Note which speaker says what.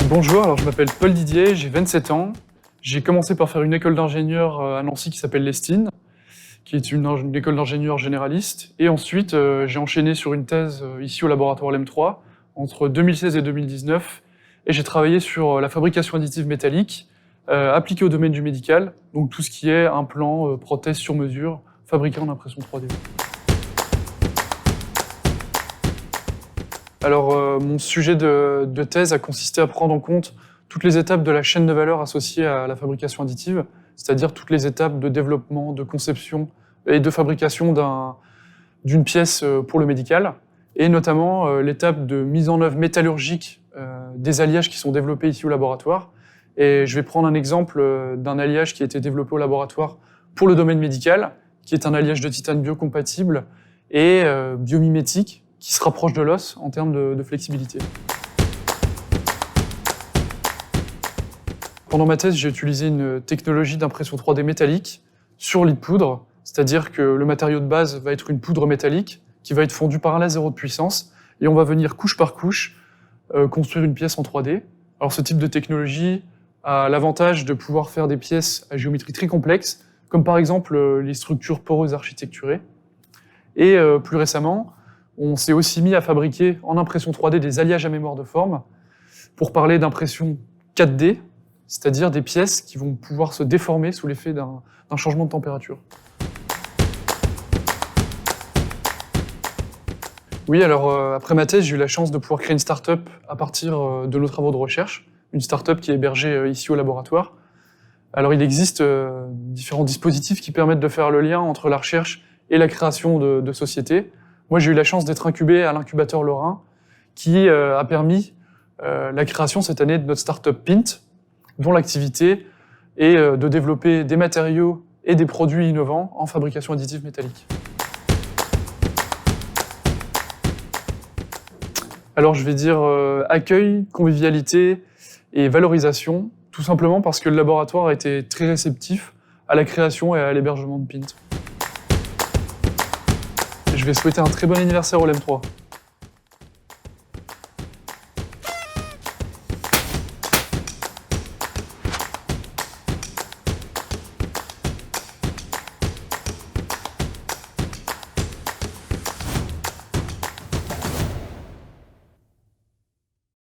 Speaker 1: Bonjour, alors je m'appelle Paul Didier, j'ai 27 ans. J'ai commencé par faire une école d'ingénieur à Nancy qui s'appelle l'Estine, qui est une école d'ingénieur généraliste. Et ensuite, j'ai enchaîné sur une thèse ici au laboratoire LEM3 entre 2016 et 2019. Et j'ai travaillé sur la fabrication additive métallique appliquée au domaine du médical, donc tout ce qui est implants, prothèses sur mesure, fabriquées en impression 3D. Alors, mon sujet de thèse a consisté à prendre en compte toutes les étapes de la chaîne de valeur associée à la fabrication additive, c'est-à-dire toutes les étapes de développement, de conception et de fabrication d'une pièce pour le médical, et notamment l'étape de mise en œuvre métallurgique des alliages qui sont développés ici au laboratoire. Et je vais prendre un exemple d'un alliage qui a été développé au laboratoire pour le domaine médical, qui est un alliage de titane biocompatible et biomimétique, qui se rapproche de l'os en termes de flexibilité. Pendant ma thèse, j'ai utilisé une technologie d'impression 3D métallique sur lit de poudre, c'est-à-dire que le matériau de base va être une poudre métallique qui va être fondue par un laser haute puissance, et on va venir couche par couche construire une pièce en 3D. Alors ce type de technologie a l'avantage de pouvoir faire des pièces à géométrie très complexe, comme par exemple les structures poreuses architecturées. Et plus récemment, on s'est aussi mis à fabriquer en impression 3D des alliages à mémoire de forme pour parler d'impression 4D, c'est-à-dire des pièces qui vont pouvoir se déformer sous l'effet d'un changement de température. Oui, alors après ma thèse, j'ai eu la chance de pouvoir créer une start-up à partir de nos travaux de recherche, une start-up qui est hébergée ici au laboratoire. Alors il existe différents dispositifs qui permettent de faire le lien entre la recherche et la création de sociétés. Moi, j'ai eu la chance d'être incubé à l'incubateur Lorrain, qui a permis la création cette année de notre start-up Pint, dont l'activité est de développer des matériaux et des produits innovants en fabrication additive métallique. Alors, je vais dire accueil, convivialité et valorisation, tout simplement parce que le laboratoire a été très réceptif à la création et à l'hébergement de Pint. Je vais souhaiter un très bon anniversaire au LEM3.